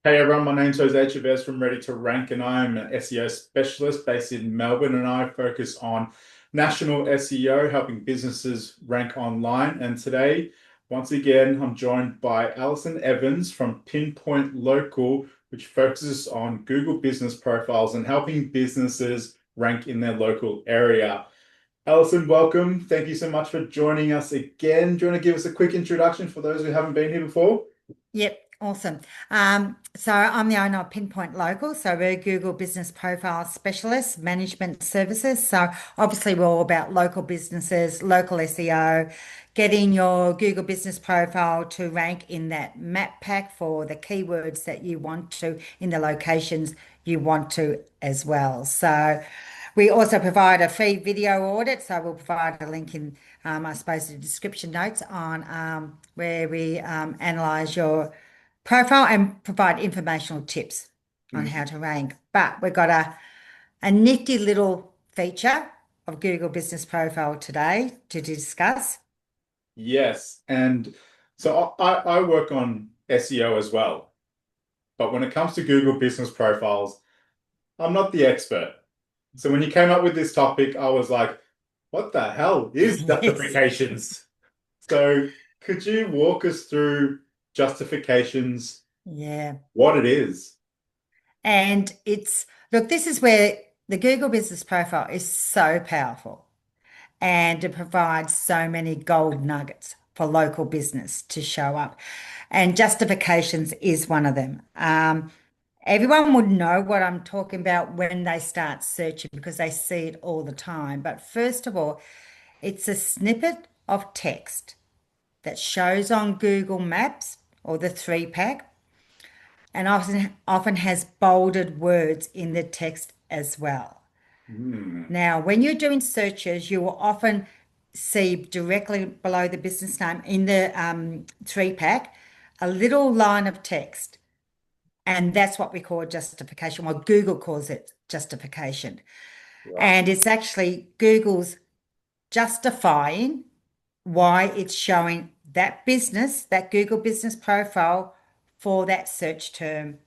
Hey everyone, my name's Jose Chavez from Ready to Rank, and I am an SEO specialist based in Melbourne. And I focus on national SEO, helping businesses rank online. And today, once again, I'm joined by Alison Evans from Pinpoint Local, which focuses on Google business profiles and helping businesses rank in their local area. Alison, welcome. Thank you so much for joining us again. Do you want to give us a quick introduction for those who haven't been here before? Yep, awesome. So I'm the owner of Pinpoint Local. So we're a Google Business Profile Specialist, Management Services. So obviously we're all about local businesses, local SEO, getting your Google Business Profile to rank in that map pack for the keywords that you want to, in the locations you want to as well. So we also provide a free video audit, so we'll provide a link in, I suppose, the description notes on where we analyze your profile and provide informational tips on how Mm. to rank. But we've got a nifty little feature of Google Business Profile today to discuss. Yes. And so I work on SEO as well. But when it comes to Google business profiles, I'm not the expert. So when you came up with this topic, I was like, what the hell is Yes. justifications? So could you walk us through justifications, Yeah. what it is? And look, this is where the Google Business Profile is so powerful. And it provides so many gold nuggets for local business to show up. And justifications is one of them. Everyone would know what I'm talking about when they start searching because they see it all the time. But first of all, it's a snippet of text that shows on Google Maps or the three pack and often has bolded words in the text as well. Hmm. Now, when you're doing searches, you will often see directly below the business name in the three pack a little line of text. And that's what we call justification. Well, Google calls it justification. Right. And it's actually Google's justifying why it's showing that business, that Google business profile for that search term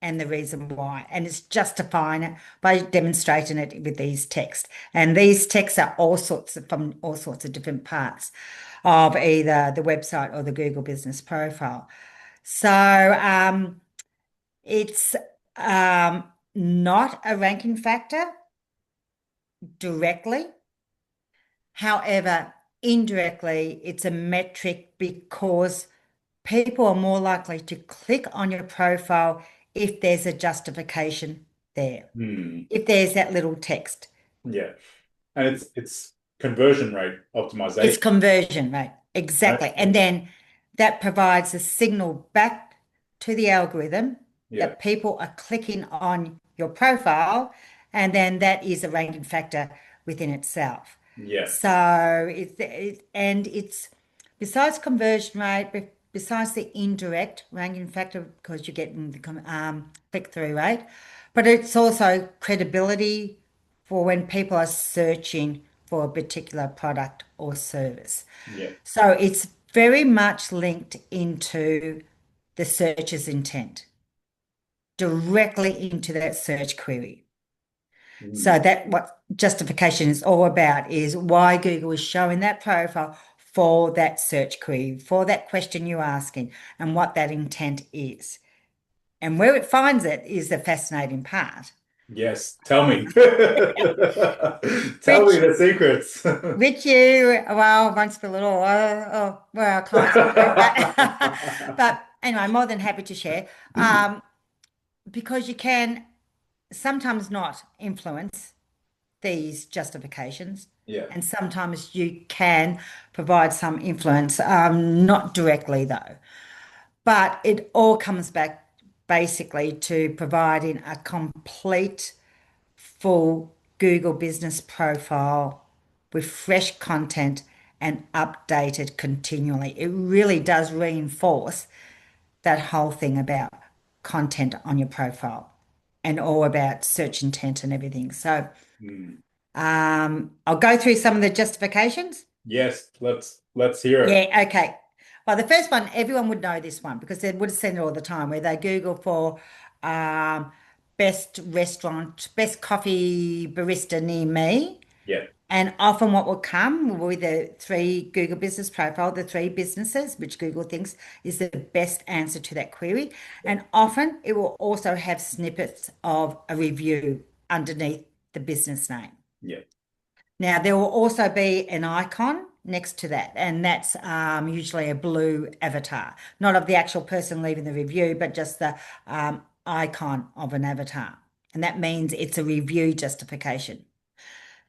and the reason why. And it's justifying it by demonstrating it with these texts. And these texts are from all sorts of different parts of either the website or the Google business profile. So it's not a ranking factor directly. However, indirectly, it's a metric because people are more likely to click on your profile if there's a justification there, Hmm. if there's that little text. Yeah. And it's conversion rate It's optimization. conversion rate. Exactly. And Okay. then that provides a signal back to the algorithm Yeah. that people are clicking on your profile, and then that is a ranking factor within itself. Yes. So it's besides conversion rate, besides the indirect ranking factor because you're getting the click-through rate, but it's also credibility for when people are searching for a particular product or service. Yeah. So it's very much linked into the searcher's intent, directly into that search query. Hmm. So that what justification is all about is why Google is showing that profile for that search query, for that question you're asking, and what that intent is. And where it finds it is the fascinating part. Yes. Tell me. Tell me Which the secrets. Which you, well, won't spill it all. Well, our clients won't know, but but anyway, more than happy to share. Because you can sometimes not influence these justifications, Yeah. and sometimes you can provide some influence, not directly though. But it all comes back basically to providing a complete full Google business profile with fresh content and updated continually. It really does reinforce that whole thing about content on your profile and all about search intent and everything. So Hmm. I'll go through some of the justifications. Yes, let's hear it. Yeah, okay. But the first one, everyone would know this one because they would have seen it all the time where they Google for um, best restaurant, best coffee barista near me. Yeah. And often what will come with the three Google business profile, the three businesses, which Google thinks is the best answer to that query. And often it will also have snippets of a review underneath the business name. Yeah. Now, there will also be an icon next to that, and that's usually a blue avatar, not of the actual person leaving the review, but just the icon of an avatar. And that means it's a review justification.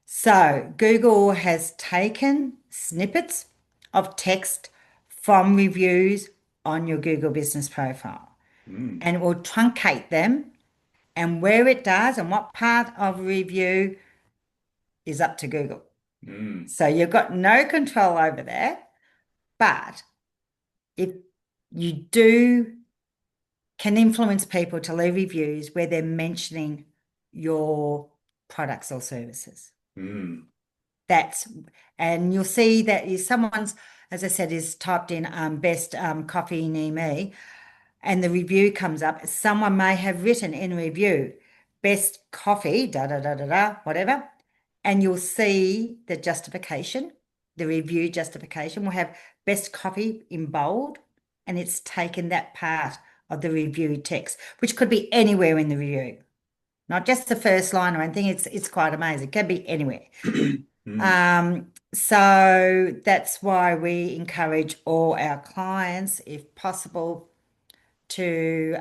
So Google has taken snippets of text from reviews on your Google business profile Mm. and it will truncate them. And where it does and what part of a review is up to Google. Mm. So you've got no control over that. But if you do can influence people to leave reviews where they're mentioning your products or services. Mm. That's and you'll see that if someone's, as I said, is typed in best coffee near me, and the review comes up, someone may have written in a review, best coffee, da da da da da, whatever, and you'll see the justification, the review justification will have best coffee in bold, and it's taken that part of the review text, which could be anywhere in the review, not just the first line or anything. It's quite amazing. It can be anywhere. Mm. So that's why we encourage all our clients, if possible, to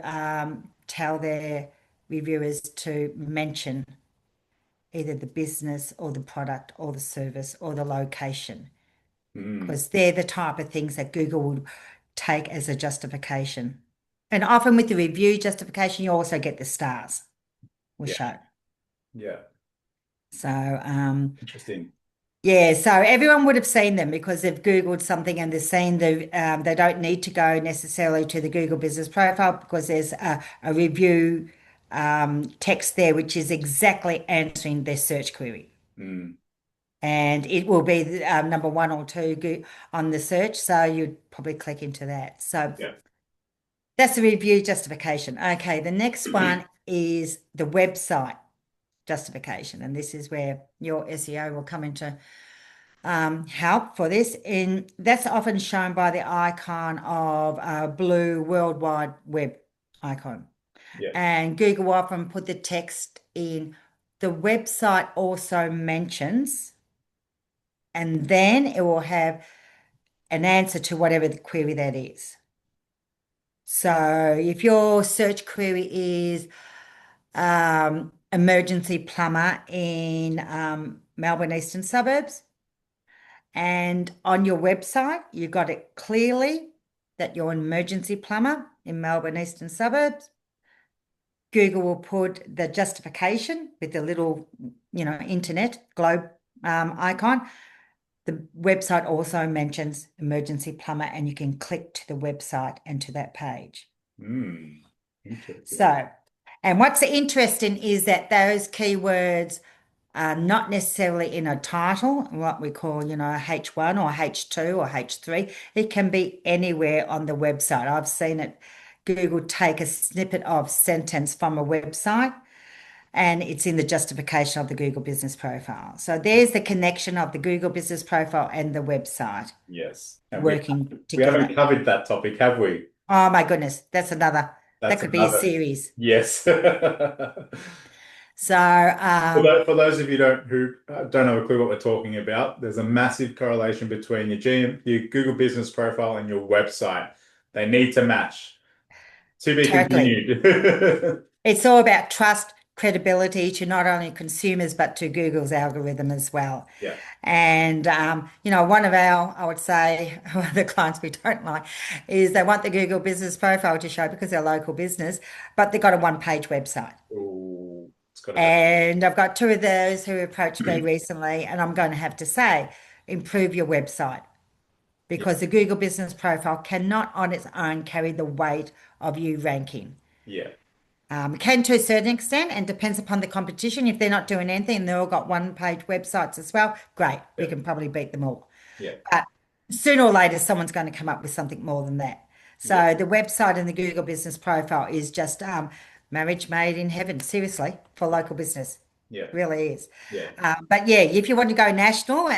tell their reviewers to mention either the business or the product or the service or the location, Mm. because they're the type of things that Google would take as a justification. And often with the review justification, you also get the stars will Yeah. show. Yeah. So, Interesting. yeah, so everyone would have seen them because they've Googled something and they've seen they don't need to go necessarily to the Google business profile because there's a review text there which is exactly answering their search query. Mm. And it will be number one or two on the search. So you'd probably click into that. So Yeah. that's the review justification. Okay, the next one is the website justification. And this is where your SEO will come into help for this. And that's often shown by the icon of a blue World Wide Web icon. Yeah. And Google will often put the text in. The website also mentions, and then it will have an answer to whatever the query that is. So if your search query is emergency plumber in Melbourne Eastern Suburbs, and on your website, you got it clearly that you're an emergency plumber in Melbourne Eastern Suburbs. Google will put the justification with the little, internet globe icon. The website also mentions emergency plumber, and you can click to the website and to that page. Mm. Interesting. So, and what's interesting is that those keywords are not necessarily in a title, what we call, H1 or H2 or H3. It can be anywhere on the website. I've seen it, Google take a snippet of sentence from a website and it's in the justification of the Google business profile. So there's the connection of the Google business profile and the website Yes. And working we haven't together. covered that topic, have we? Oh my goodness, that That's could be a another. series. Yes. So, For those of you who don't have a clue what we're talking about, there's a massive correlation between your Google business profile and your website. They need to match. To be totally. continued. It's all about trust, credibility to not only consumers, but to Google's algorithm as well. Yeah. And, one of our, I would say, one of the clients we don't like is they want the Google business profile to show because they're a local business, but they've got a one-page website. Ooh, it's got to be. And I've got two of those who approached me recently, and I'm going to have to say, improve your website Yeah. because the Google business profile cannot on its own carry the weight of you ranking. Yeah. Can to a certain extent and depends upon the competition. If they're not doing anything and they've all got one page websites as well, great. We Yeah. can probably beat them all. Yeah. But sooner or later, someone's going to come up with something more than that. Yeah, So the website and the Google business profile is just marriage made in heaven, seriously, for local business. yeah, Really is. yeah. But yeah, if you want to go national,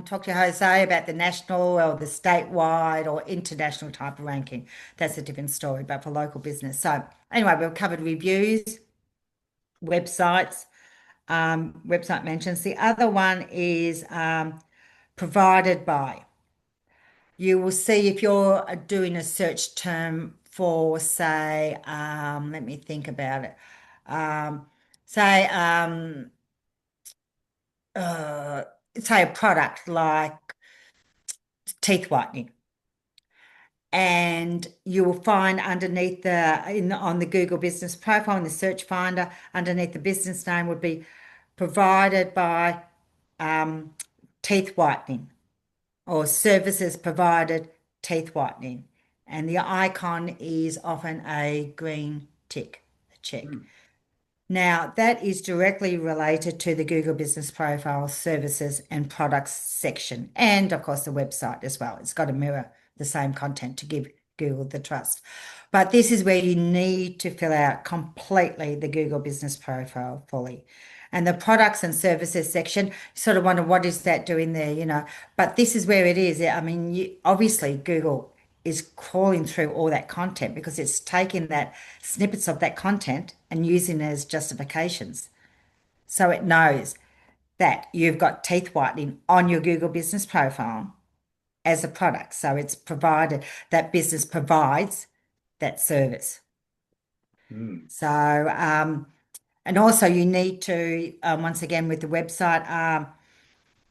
talk to Jose about the national or the statewide or international type of ranking. That's a different story, but for local business. So anyway, we've covered reviews, websites, website mentions. The other one is provided by. You will see if you're doing a search term for, say, let me think about it. Um, say, uh, say a product like teeth whitening, and you will find underneath on the Google Business Profile in the search finder, underneath the business name would be provided by um, teeth whitening, or services provided teeth whitening. And the icon is often a green tick, a check. Mm, Now, that is directly related to the Google Business Profile services and products section, and of course, the website as well. It's got to mirror the same content to give Google the trust. But this is where you need to fill out completely the Google Business Profile fully. And the products and services section, you sort of wonder what is that doing there, but this is where it is. I mean, obviously, Google is crawling through all that content because it's taking that snippets of that content and using it as justifications. So it knows that you've got teeth whitening on your Google business profile as a product. So it's provided that business provides that service. mm, So, and also you need to, once again, with the website,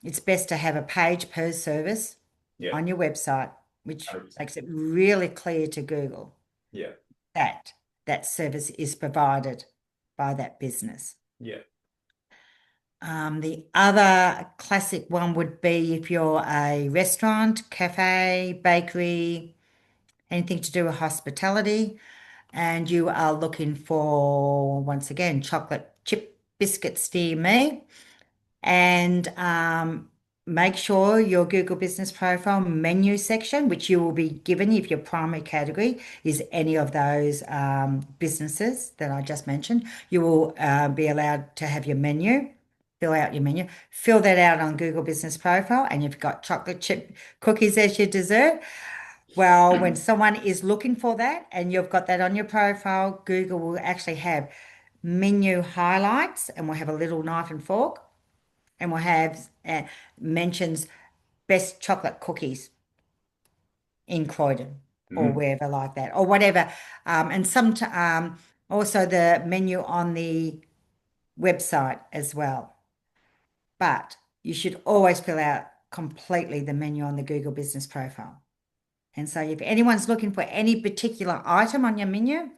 it's best to have a page per service yeah, on your website, which 100%. makes it really clear to Google Yeah, that that service is provided by that business. yeah. The other classic one would be if you're a restaurant, cafe, bakery, anything to do with hospitality, and you are looking for, once again, chocolate chip biscuits, dear me. And make sure your Google Business Profile menu section, which you will be given if your primary category is any of those businesses that I just mentioned, you will be allowed to have your menu. Fill out your menu, fill that out on Google Business Profile, and you've got chocolate chip cookies as your dessert. Well, when someone is looking for that and you've got that on your profile, Google will actually have menu highlights and we'll have a little knife and fork and we'll have mentions best chocolate cookies in Croydon or Mm, wherever like that or whatever. And also the menu on the website as well. But you should always fill out completely the menu on the Google Business Profile. And so if anyone's looking for any particular item on your menu,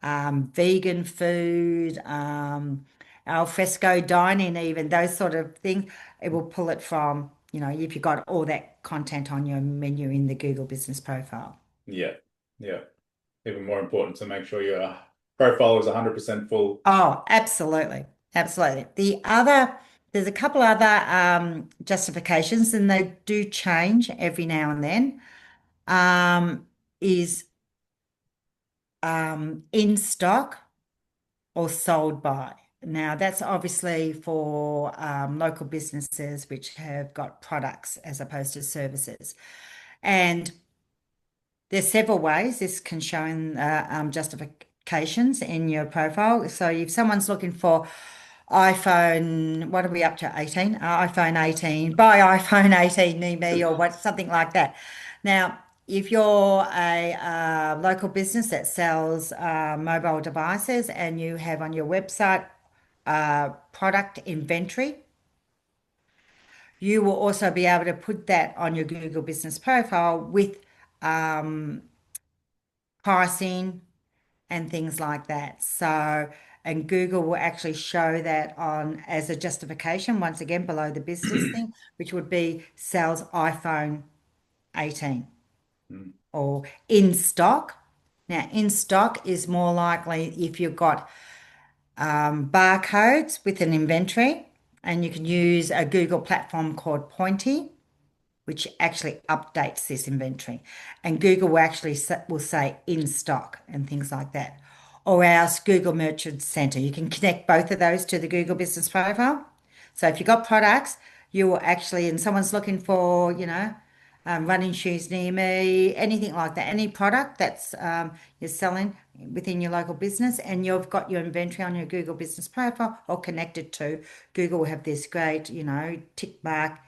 vegan food, al fresco dining, even those sort of things, it will pull it from, if you've got all that content on your menu in the Google Business Profile. yeah, yeah. Even more important to make sure your profile is 100% full. Oh, absolutely. Absolutely. There's a couple other justifications, and they do change every now and then. Is in stock or sold by. Now, that's obviously for local businesses which have got products as opposed to services. And there's several ways this can show in justifications in your profile. So if someone's looking for iPhone, what are we up to? 18? iPhone 18, buy iPhone 18 near me or what, something like that. Now, if you're a local business that sells mobile devices and you have on your website product inventory, you will also be able to put that on your Google Business Profile with pricing and things like that. So, and Google will actually show that on as a justification, once again, below the business thing, which would be sells iPhone 18 Mm, or in stock. Now, in stock is more likely if you've got barcodes with an inventory, and you can use a Google platform called Pointy. which actually updates this inventory. And Google will actually will say in stock and things like that. Or else Google Merchant Center. You can connect both of those to the Google Business Profile. So if you've got products, you will actually, and someone's looking for, running shoes near me, anything like that, any product that's you're selling within your local business, and you've got your inventory on your Google Business Profile or connected to, Google will have this great, tick mark,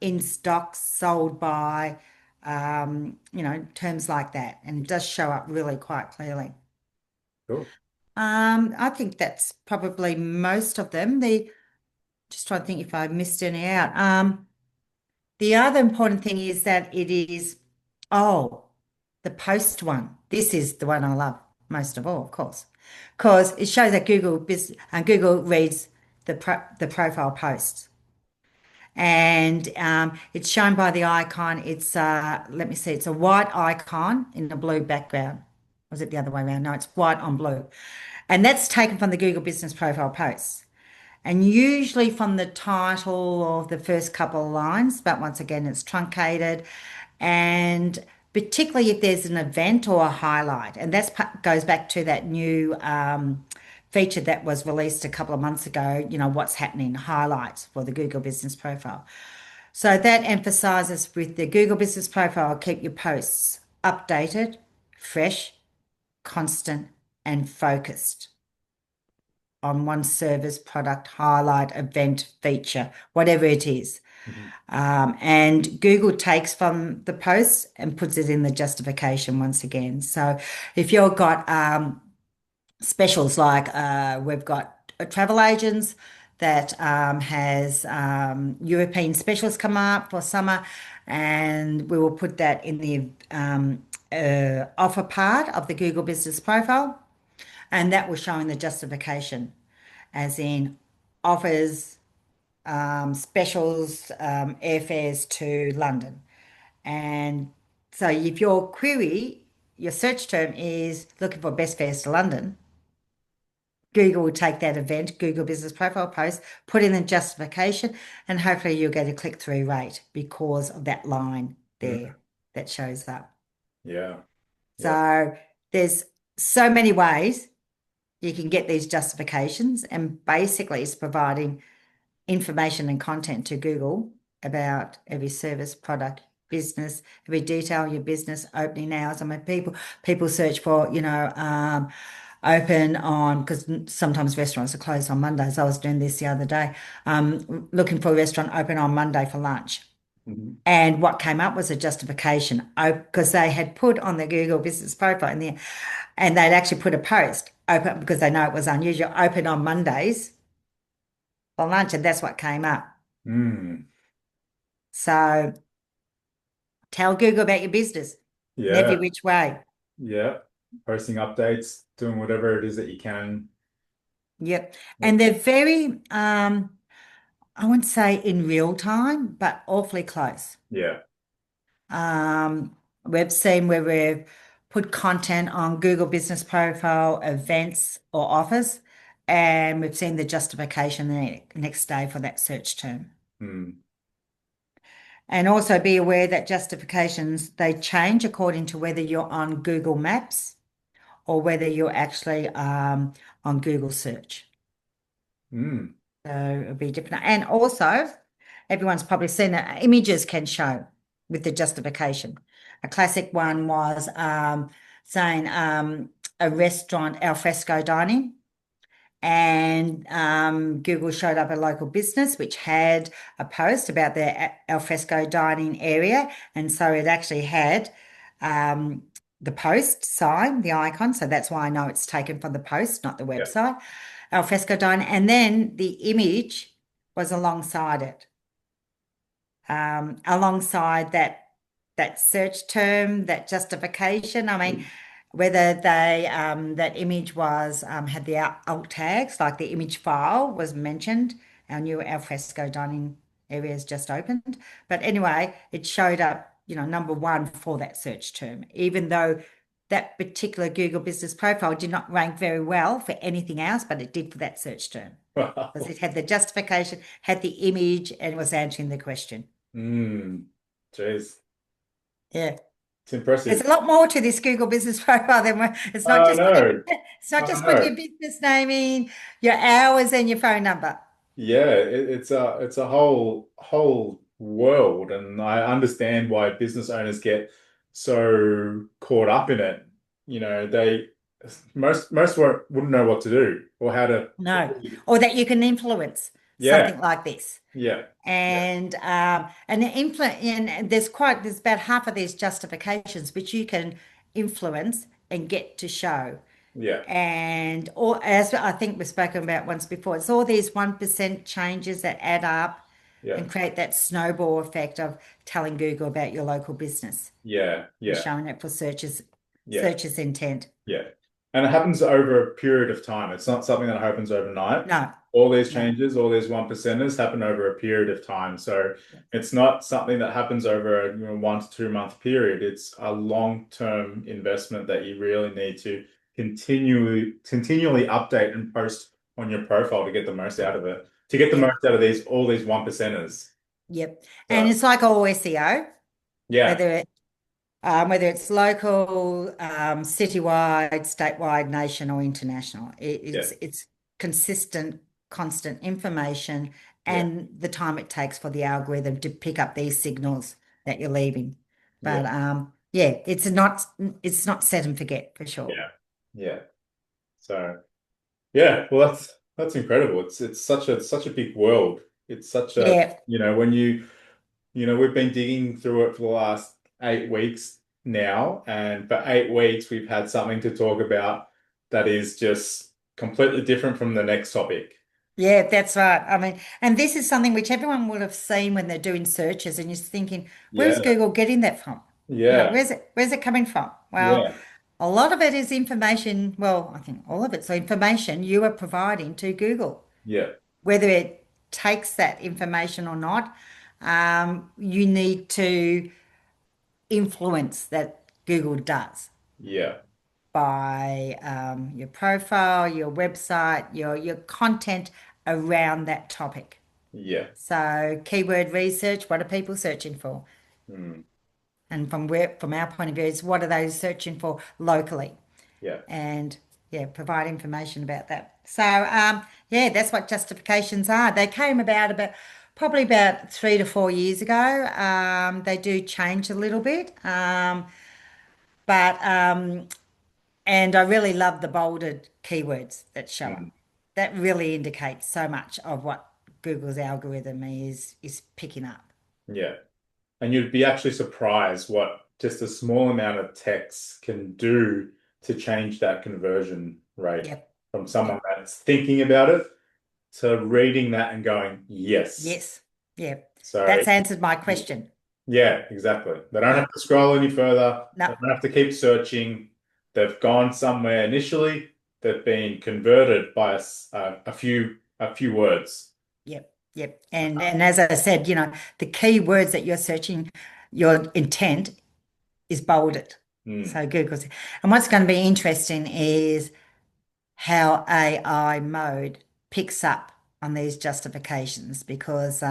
in stock, sold by, terms like that. And it does show up really quite clearly. Cool. I think that's probably most of them. Just trying to think if I missed any out. The other important thing is that it is, oh, the post one. This is the one I love most of all, of course, because it shows that Google reads the profile posts, and it's shown by the icon. It's let me see, it's a white icon in a blue background. Was it the other way around? No, it's white on blue, and that's taken from the Google Business Profile posts. And usually from the title of the first couple of lines, but once again, it's truncated. And particularly if there's an event or a highlight, and that goes back to that new feature that was released a couple of months ago, what's happening, highlights for the Google Business Profile. So that emphasizes with the Google Business Profile, keep your posts updated, fresh, constant, and focused on one service, product, highlight, event, feature, whatever it is. Mhm. And Google takes from the posts and puts it in the justification once again. So if you've got specials like we've got travel agents that has European specials come up for summer, and we will put that in the offer part of the Google Business Profile, and that will show in the justification, as in offers, specials, airfares to London. And so if your query, your search term is looking for best fares to London, Google will take that event, Google Business Profile post, put in the justification, and hopefully you'll get a click-through rate because of that line Mm. there that shows up. Yeah. Yeah. So there's so many ways you can get these justifications, and basically it's providing information and content to Google about every service, product, business, every detail of your business, opening hours. I mean, people search for, open on, because sometimes restaurants are closed on Mondays. I was doing this the other day, looking for a restaurant open on Monday for lunch. Mhm. And what came up was a justification because they had put on the Google Business Profile in there, and they'd actually put a post open because they know it was unusual, open on Mondays for lunch, and that's what came up. Mm. So tell Google about your business in every Yeah. which way. Yeah. Posting updates, doing whatever it is that you can. Yep. Yeah. And they're very, I wouldn't say in real time, but awfully close. Yeah. Um, we've seen where we've put content on Google Business Profile, events or offers, and we've seen the justification the next day for that search term. Mm. And also be aware that justifications, they change according to whether you're on Google Maps or whether you're actually on Google search. Mm. So it'll be different. And also, everyone's probably seen it, images can show with the justification. A classic one was saying a restaurant alfresco dining, and Google showed up a local business which had a post about their alfresco dining area, and so it actually had um, the post sign, the icon. So that's why I know it's taken from the post, not the Yeah. website. Alfresco dining, and then the image was alongside it, alongside that search term, that justification. I mean, Mm. whether they that image was had the alt tags, like the image file was mentioned. Our new alfresco dining area has just opened, but anyway, it showed up, number one for that search term, even though that particular Google Business Profile did not rank very well for anything else, but it did for that search term because Wow. it had the justification, had the image, and was answering the question. Mm. Jeez, Yeah. it's There's impressive. a lot more to this Google business profile than it's not Oh just putting no, it's not oh just putting no. your business name in, your hours and your phone number. Yeah, it's a whole world, and I understand why business owners get so caught up in it. You know, they most wouldn't know what to do or how to. No. Or that you can influence Yeah, something like this. yeah, yeah, And there's about half of these justifications which you can influence and get to show. yeah, And or as I think we've spoken about once before, it's all these 1% changes that add up yeah, and create that snowball effect of telling Google about your local business yeah, and yeah, showing it for searches, yeah. searches intent. Yeah. And it happens over a period of time. It's not something that happens overnight. No, All these no. changes, all these one percenters happen over a period of time. So it's not something that happens over a 1 to 2 month period. It's a long-term investment that you really need to continually update and post on your profile to get the most out of it. To get the Yep, most out of all these one percenters. yep. And So it's like all SEO, yeah, whether whether it's local, citywide, statewide, nation, or international. yeah, It's consistent, constant information yeah, and the time it takes for the algorithm to pick up these signals that you're leaving. yeah, But yeah, it's not set and forget for sure. yeah, yeah. So. Yeah, well, that's incredible. It's such a big world. It's such a Yeah, when we've been digging through it for the last 8 weeks now, and for 8 weeks we've had something to talk about that is just completely different from the next topic. yeah, that's right. I mean, and this is something which everyone would have seen when they're doing searches, and you're thinking, where's Yeah, Google getting that from? yeah, Where's it coming from? Well, yeah, a lot of it is information. Well, I think all of it's information you are providing to Google. yeah, Whether it takes that information or not, you need to influence that Google does yeah, by your profile, your website, your content around that topic. yeah, So keyword research, what are people searching for? mm, And from our point of view, is what are they searching for locally? yeah, And yeah, provide information about that. So yeah, that's what justifications are. They came about probably about 3 to 4 years ago. They do change a little bit, but and I really love the bolded keywords that show up. mm, That really indicates so much of what Google's algorithm is picking up. yeah. And you'd be actually surprised what just a small amount of text can do to change that conversion rate Yep, from someone yep, that's thinking about it to reading that and going, yes. yes, yep. So, That's answered my question. yeah, exactly. They don't have Yep. to scroll any further. No. They don't have to keep searching. They've gone somewhere initially. They've been converted by a few words. Yep, yep. And as I said, the key words that you're searching, your intent is bolded. Hmm. So Google's, and what's going to be interesting is how AI mode picks up on these justifications because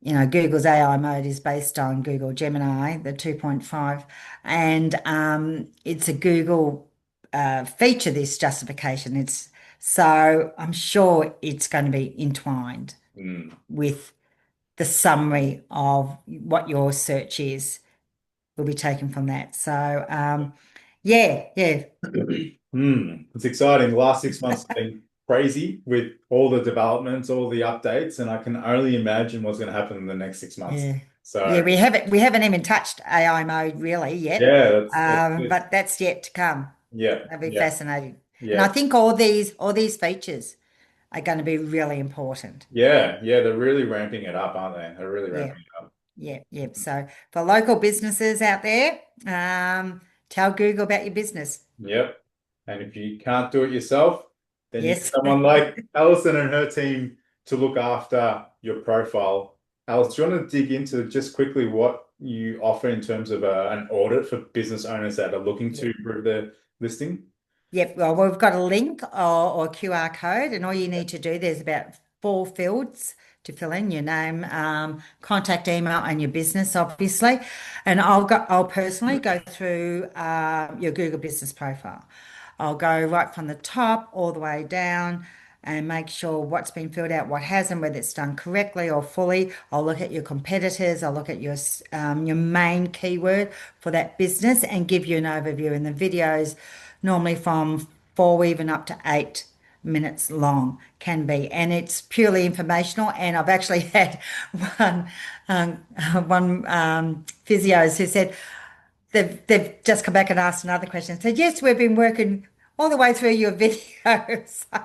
Google's AI mode is based on Google Gemini, the 2.5, and it's a Google feature, this justification. So I'm sure it's going to be entwined Hmm. with the summary of what your search is will be taken from that. So yeah, yeah, It's exciting. The last 6 months have been crazy with all the developments, all the updates, and I can only imagine what's going to happen in the next 6 months. yeah. Yeah, So, we haven't even touched AI mode really yet. yeah, that's But that's yet to come. yeah, That'll be yeah, fascinating. And I yeah, think all these features are going to be really important. yeah. They're really ramping it up, aren't they? They're really Yeah, ramping it up. yeah, yeah. So for local businesses out there, tell Google about your business. Yep. And if you can't do it yourself, then you get Yes. someone like Alison and her team to look after your profile. Alice, do you want to dig into just quickly what you offer in terms of an audit for business owners that are looking to Yep. improve their listing? Yep. Well, we've got a link or QR code, and all you need to do, there's about four fields to fill in: your name, contact email, and your business, obviously. And I'll personally go through your Google business profile. I'll go right from the top all the way down and make sure what's been filled out, what hasn't, whether it's done correctly or fully. I'll look at your competitors. I'll look at your main keyword for that business and give you an overview. And the videos, normally from 4 even up to 8 minutes long, can be, and it's purely informational. And I've actually had one um, one physios who said they've just come back and asked another question. Said, yes, we've been working all the way through your video. So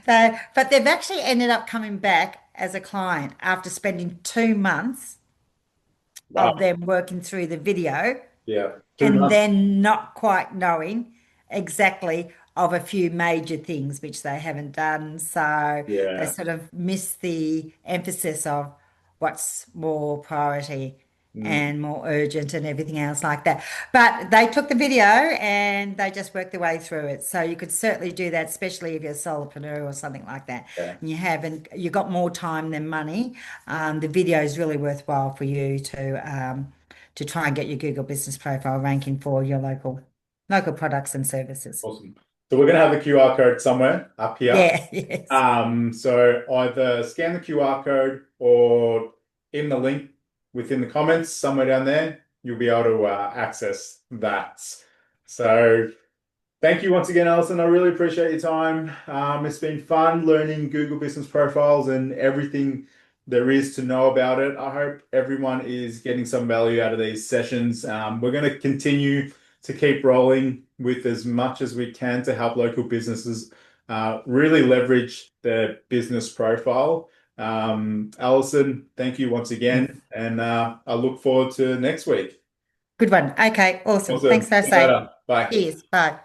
but they've actually ended up coming back as a client after spending 2 months Wow. of them working through the video Yeah. Two and months. then not quite knowing exactly of a few major things which they haven't done. So they Yeah. sort of miss the emphasis of what's more priority Mm. and more urgent and everything else like that. But they took the video and they just worked their way through it. So you could certainly do that, especially if you're a solopreneur or something like that. Yeah. And you got more time than money. The video is really worthwhile for you to try and get your Google business profile ranking for your local products and services. Awesome. So we're going to have the QR code somewhere up here. Yeah, yes. So either scan the QR code or in the link within the comments somewhere down there, you'll be able to access that. So thank you once again, Alison. I really appreciate your time. It's been fun learning Google Business Profiles and everything there is to know about it. I hope everyone is getting some value out of these sessions. We're going to continue to keep rolling with as much as we can to help local businesses really leverage their business profile. Alison, thank you once again, and I look forward to next week. Good one. Okay, awesome. Thanks, Awesome. See you Jose. later. Bye. Cheers. Bye.